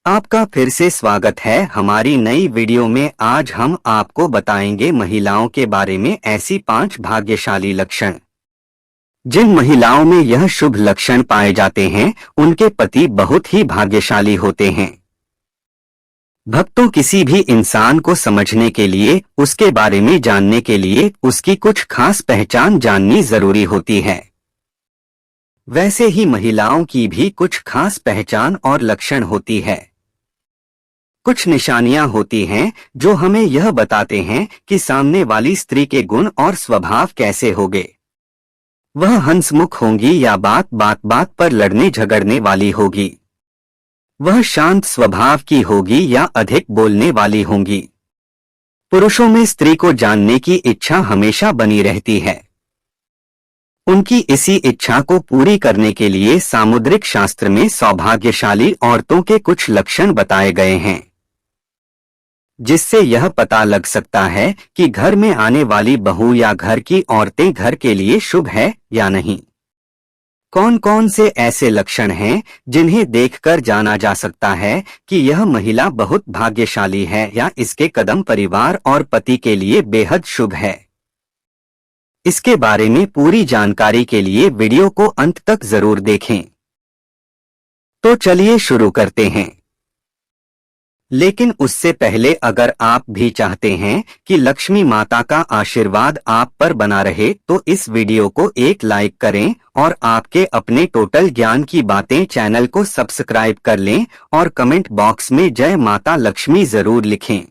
आपका फिर से स्वागत है हमारी नई वीडियो में। आज हम आपको बताएंगे महिलाओं के बारे में ऐसी 5 भाग्यशाली लक्षण। जिन महिलाओं में यह शुभ लक्षण पाए जाते हैं उनके पति बहुत ही भाग्यशाली होते हैं। भक्तों, किसी भी इंसान को समझने के लिए, उसके बारे में जानने के लिए उसकी कुछ खास पहचान जाननी जरूरी होती है। वैसे ही महिलाओं की भी कुछ खास पहचान और लक्षण होती है। कुछ निशानियां होती हैं जो हमें यह बताते हैं कि सामने वाली स्त्री के गुण और स्वभाव कैसे होंगे। वह हंसमुख होंगी या बात बात पर लड़ने झगड़ने वाली होगी। वह शांत स्वभाव की होगी या अधिक बोलने वाली होंगी। पुरुषों में स्त्री को जानने की इच्छा हमेशा बनी रहती है। उनकी इसी इच्छा को पूरी करने के लिए सामुद्रिक शास्त्र में सौभाग्यशाली औरतों के कुछ लक्षण बताए गए हैं, जिससे यह पता लग सकता है कि घर में आने वाली बहू या घर की औरतें घर के लिए शुभ है या नहीं। कौन कौन से ऐसे लक्षण हैं जिन्हें देखकर जाना जा सकता है कि यह महिला बहुत भाग्यशाली है या इसके कदम परिवार और पति के लिए बेहद शुभ है। इसके बारे में पूरी जानकारी के लिए वीडियो को अंत तक जरूर देखें। तो चलिए शुरू करते हैं। लेकिन उससे पहले अगर आप भी चाहते हैं कि लक्ष्मी माता का आशीर्वाद आप पर बना रहे तो इस वीडियो को एक लाइक करें और आपके अपने टोटल ज्ञान की बातें चैनल को सब्सक्राइब कर लें और कमेंट बॉक्स में जय माता लक्ष्मी जरूर लिखें।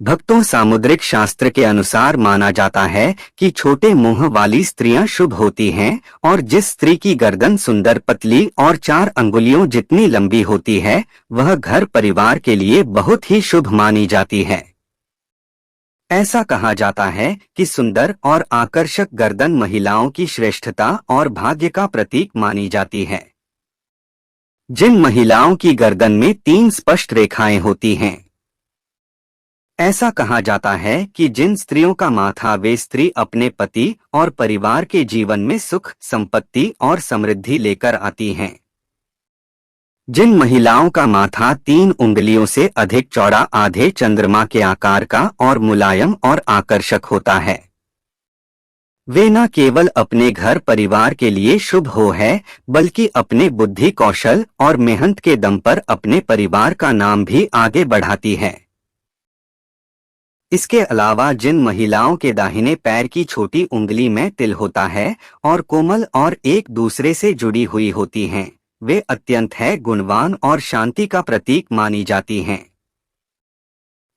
भक्तों, सामुद्रिक शास्त्र के अनुसार माना जाता है कि छोटे मुंह वाली स्त्रियां शुभ होती हैं और जिस स्त्री की गर्दन सुंदर, पतली और 4 अंगुलियों जितनी लंबी होती है वह घर परिवार के लिए बहुत ही शुभ मानी जाती है। ऐसा कहा जाता है कि सुंदर और आकर्षक गर्दन महिलाओं की श्रेष्ठता और भाग्य का प्रतीक मानी जाती है। जिन महिलाओं की गर्दन में 3 स्पष्ट रेखाएं होती हैं, ऐसा कहा जाता है कि जिन स्त्रियों का माथा, वे स्त्री अपने पति और परिवार के जीवन में सुख, संपत्ति और समृद्धि लेकर आती हैं। जिन महिलाओं का माथा 3 उंगलियों से अधिक चौड़ा, आधे चंद्रमा के आकार का और मुलायम और आकर्षक होता है, वे न केवल अपने घर परिवार के लिए शुभ हो है बल्कि अपने बुद्धि, कौशल और मेहनत के दम पर अपने परिवार का नाम भी आगे बढ़ाती है। इसके अलावा जिन महिलाओं के दाहिने पैर की छोटी उंगली में तिल होता है और कोमल और एक दूसरे से जुड़ी हुई होती हैं, वे अत्यंत है गुणवान और शांति का प्रतीक मानी जाती हैं।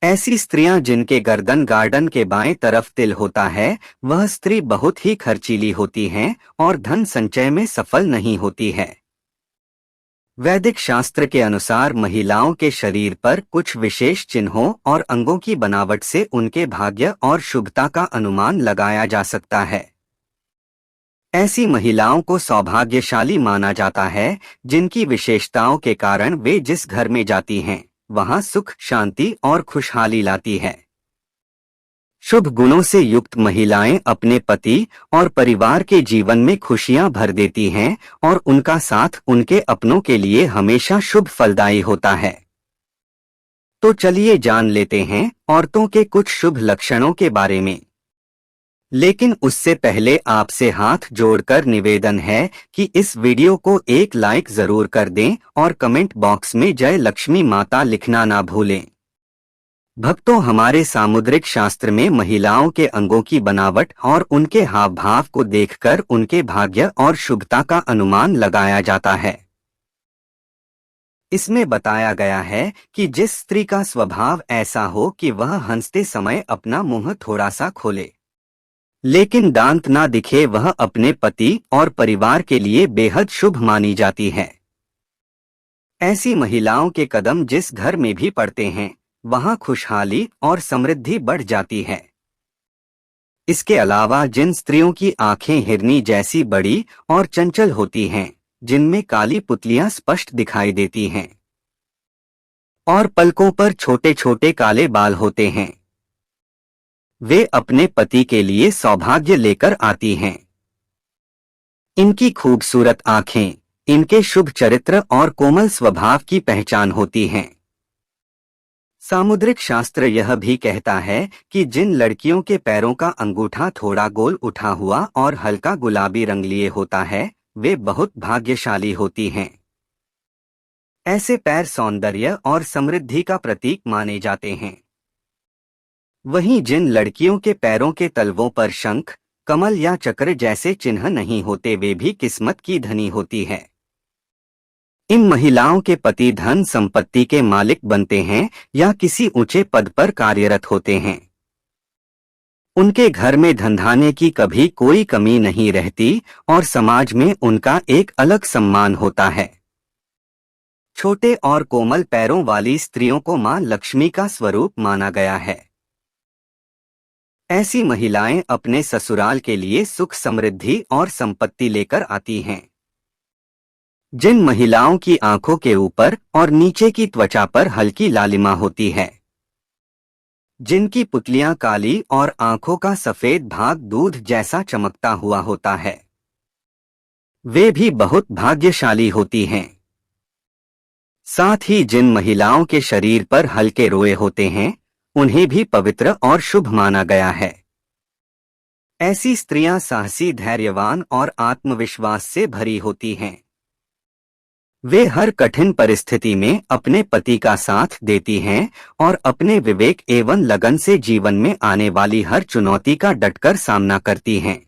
ऐसी स्त्रियां जिनके गर्दन गार्डन के बाएं तरफ तिल होता है, वह स्त्री बहुत ही खर्चीली होती हैं और धन संचय में सफल नहीं होती है। वैदिक शास्त्र के अनुसार महिलाओं के शरीर पर कुछ विशेष चिन्हों और अंगों की बनावट से उनके भाग्य और शुभता का अनुमान लगाया जा सकता है। ऐसी महिलाओं को सौभाग्यशाली माना जाता है जिनकी विशेषताओं के कारण वे जिस घर में जाती हैं वहां सुख, शांति और खुशहाली लाती है। शुभ गुणों से युक्त महिलाएं अपने पति और परिवार के जीवन में खुशियां भर देती हैं और उनका साथ उनके अपनों के लिए हमेशा शुभ फलदायी होता है। तो चलिए जान लेते हैं औरतों के कुछ शुभ लक्षणों के बारे में। लेकिन उससे पहले आपसे हाथ जोड़कर निवेदन है कि इस वीडियो को एक लाइक जरूर कर दें और कमेंट बॉक्स में जय लक्ष्मी माता लिखना ना भूलें। भक्तों, हमारे सामुद्रिक शास्त्र में महिलाओं के अंगों की बनावट और उनके हाव भाव को देखकर उनके भाग्य और शुभता का अनुमान लगाया जाता है। इसमें बताया गया है कि जिस स्त्री का स्वभाव ऐसा हो कि वह हंसते समय अपना मुंह थोड़ा सा खोले लेकिन दांत ना दिखे, वह अपने पति और परिवार के लिए बेहद शुभ मानी जाती है। ऐसी महिलाओं के कदम जिस घर में भी पड़ते हैं वहां खुशहाली और समृद्धि बढ़ जाती है। इसके अलावा जिन स्त्रियों की आंखें हिरनी जैसी बड़ी और चंचल होती हैं, जिनमें काली पुतलियां स्पष्ट दिखाई देती हैं और पलकों पर छोटे छोटे काले बाल होते हैं, वे अपने पति के लिए सौभाग्य लेकर आती हैं। इनकी खूबसूरत आंखें, इनके शुभ चरित्र और कोमल स्वभाव की पहचान होती है। सामुद्रिक शास्त्र यह भी कहता है कि जिन लड़कियों के पैरों का अंगूठा थोड़ा गोल उठा हुआ और हल्का गुलाबी रंग लिए होता है, वे बहुत भाग्यशाली होती हैं। ऐसे पैर सौंदर्य और समृद्धि का प्रतीक माने जाते हैं। वहीं जिन लड़कियों के पैरों के तलवों पर शंख, कमल या चक्र जैसे चिन्ह नहीं होते, वे भी किस्मत की धनी होती है। इन महिलाओं के पति धन संपत्ति के मालिक बनते हैं या किसी ऊंचे पद पर कार्यरत होते हैं। उनके घर में धनधान्य की कभी कोई कमी नहीं रहती और समाज में उनका एक अलग सम्मान होता है। छोटे और कोमल पैरों वाली स्त्रियों को मां लक्ष्मी का स्वरूप माना गया है। ऐसी महिलाएं अपने ससुराल के लिए सुख समृद्धि और संपत्ति लेकर आती हैं। जिन महिलाओं की आंखों के ऊपर और नीचे की त्वचा पर हल्की लालिमा होती है, जिनकी पुतलियां काली और आंखों का सफेद भाग दूध जैसा चमकता हुआ होता है, वे भी बहुत भाग्यशाली होती हैं। साथ ही जिन महिलाओं के शरीर पर हल्के रोए होते हैं, उन्हें भी पवित्र और शुभ माना गया है। ऐसी स्त्रियां साहसी, धैर्यवान और आत्मविश्वास से भरी होती हैं। वे हर कठिन परिस्थिति में अपने पति का साथ देती हैं और अपने विवेक एवं लगन से जीवन में आने वाली हर चुनौती का डटकर सामना करती हैं।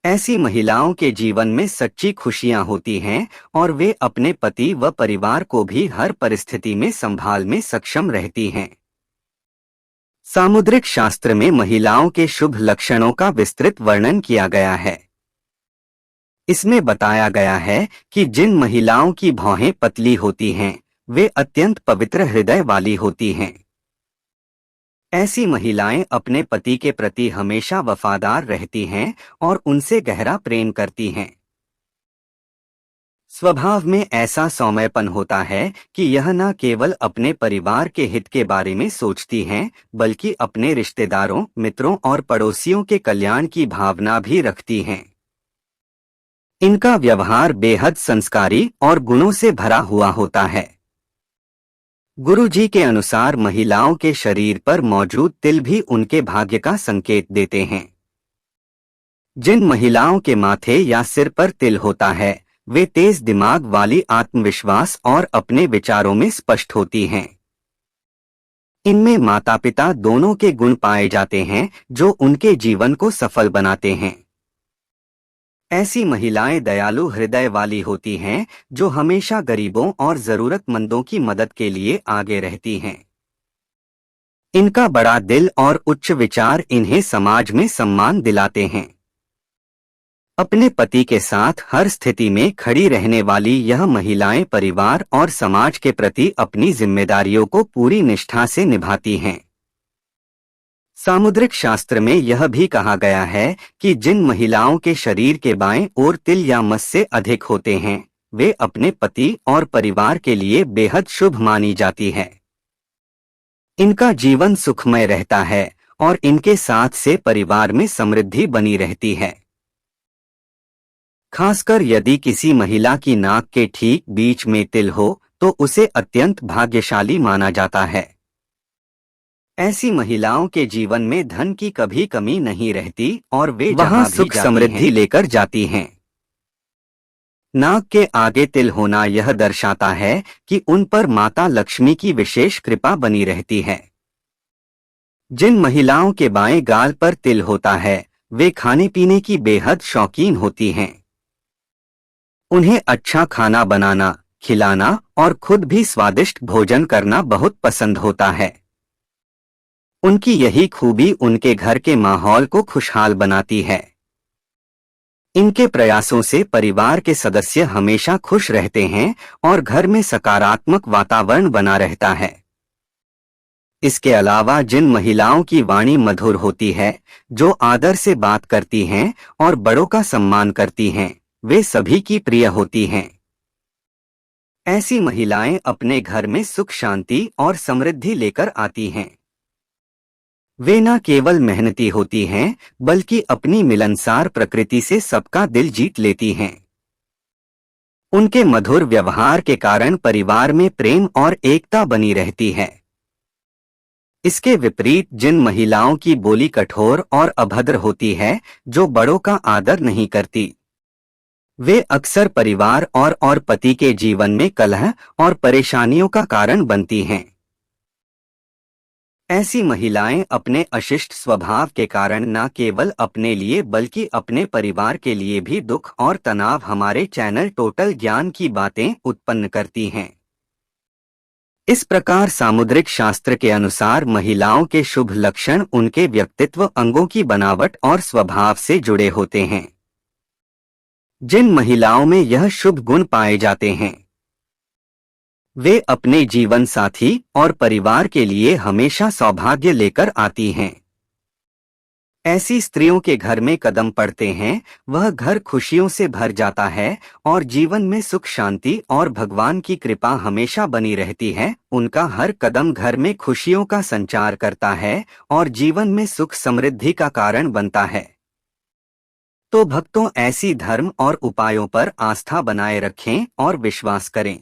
ऐसी महिलाओं के जीवन में सच्ची खुशियां होती हैं और वे अपने पति व परिवार को भी हर परिस्थिति में संभाल में सक्षम रहती हैं। सामुद्रिक शास्त्र में महिलाओं के शुभ लक्षणों का विस्तृत वर्णन किया गया है। इसमें बताया गया है कि जिन महिलाओं की भौहें पतली होती हैं, वे अत्यंत पवित्र हृदय वाली होती हैं। ऐसी महिलाएं अपने पति के प्रति हमेशा वफादार रहती हैं और उनसे गहरा प्रेम करती हैं। स्वभाव में ऐसा सौम्यपन होता है कि यह न केवल अपने परिवार के हित के बारे में सोचती हैं, बल्कि अपने रिश्तेदारों, मित्रों और पड़ोसियों के कल्याण की भावना भी रखती हैं। इनका व्यवहार बेहद संस्कारी और गुणों से भरा हुआ होता है। गुरुजी के अनुसार महिलाओं के शरीर पर मौजूद तिल भी उनके भाग्य का संकेत देते हैं। जिन महिलाओं के माथे या सिर पर तिल होता है, वे तेज दिमाग वाली, आत्मविश्वास और अपने विचारों में स्पष्ट होती हैं। इनमें माता पिता दोनों के गुण पाए जाते हैं, जो उनके जीवन को सफल बनाते हैं। ऐसी महिलाएं दयालु हृदय वाली होती हैं, जो हमेशा गरीबों और जरूरतमंदों की मदद के लिए आगे रहती हैं। इनका बड़ा दिल और उच्च विचार इन्हें समाज में सम्मान दिलाते हैं। अपने पति के साथ हर स्थिति में खड़ी रहने वाली यह महिलाएं परिवार और समाज के प्रति अपनी जिम्मेदारियों को पूरी निष्ठा से निभाती हैं। सामुद्रिक शास्त्र में यह भी कहा गया है कि जिन महिलाओं के शरीर के बाएं ओर तिल या मस से अधिक होते हैं, वे अपने पति और परिवार के लिए बेहद शुभ मानी जाती है। इनका जीवन सुखमय रहता है और इनके साथ से परिवार में समृद्धि बनी रहती है। खासकर यदि किसी महिला की नाक के ठीक बीच में तिल हो, तो उसे अत्यंत भाग्यशाली माना जाता है। ऐसी महिलाओं के जीवन में धन की कभी कमी नहीं रहती और वे वहां सुख समृद्धि लेकर जाती हैं। नाक के आगे तिल होना यह दर्शाता है कि उन पर माता लक्ष्मी की विशेष कृपा बनी रहती है। जिन महिलाओं के बाएं गाल पर तिल होता है, वे खाने पीने की बेहद शौकीन होती हैं। उन्हें अच्छा खाना बनाना, खिलाना और खुद भी स्वादिष्ट भोजन करना बहुत पसंद होता है। उनकी यही खूबी उनके घर के माहौल को खुशहाल बनाती है। इनके प्रयासों से परिवार के सदस्य हमेशा खुश रहते हैं और घर में सकारात्मक वातावरण बना रहता है। इसके अलावा जिन महिलाओं की वाणी मधुर होती है, जो आदर से बात करती हैं और बड़ों का सम्मान करती हैं, वे सभी की प्रिय होती हैं। ऐसी महिलाएं अपने घर में सुख, शांति और समृद्धि लेकर आती हैं। वे न केवल मेहनती होती हैं, बल्कि अपनी मिलनसार प्रकृति से सबका दिल जीत लेती हैं। उनके मधुर व्यवहार के कारण परिवार में प्रेम और एकता बनी रहती है। इसके विपरीत जिन महिलाओं की बोली कठोर और अभद्र होती है, जो बड़ों का आदर नहीं करती, वे अक्सर परिवार और पति के जीवन में कलह और परेशानियों का कारण बनती हैं। ऐसी महिलाएं अपने अशिष्ट स्वभाव के कारण न केवल अपने लिए बल्कि अपने परिवार के लिए भी दुख और तनाव हमारे चैनल टोटल ज्ञान की बातें उत्पन्न करती हैं। इस प्रकार सामुद्रिक शास्त्र के अनुसार महिलाओं के शुभ लक्षण उनके व्यक्तित्व, अंगों की बनावट और स्वभाव से जुड़े होते हैं। जिन महिलाओं में यह शुभ गुण पाए जाते हैं, वे अपने जीवन साथी और परिवार के लिए हमेशा सौभाग्य लेकर आती हैं। ऐसी स्त्रियों के घर में कदम पड़ते हैं, वह घर खुशियों से भर जाता है और जीवन में सुख, शांति और भगवान की कृपा हमेशा बनी रहती है। उनका हर कदम घर में खुशियों का संचार करता है और जीवन में सुख समृद्धि का कारण बनता है। तो भक्तों, ऐसी धर्म और उपायों पर आस्था बनाए रखें और विश्वास करें।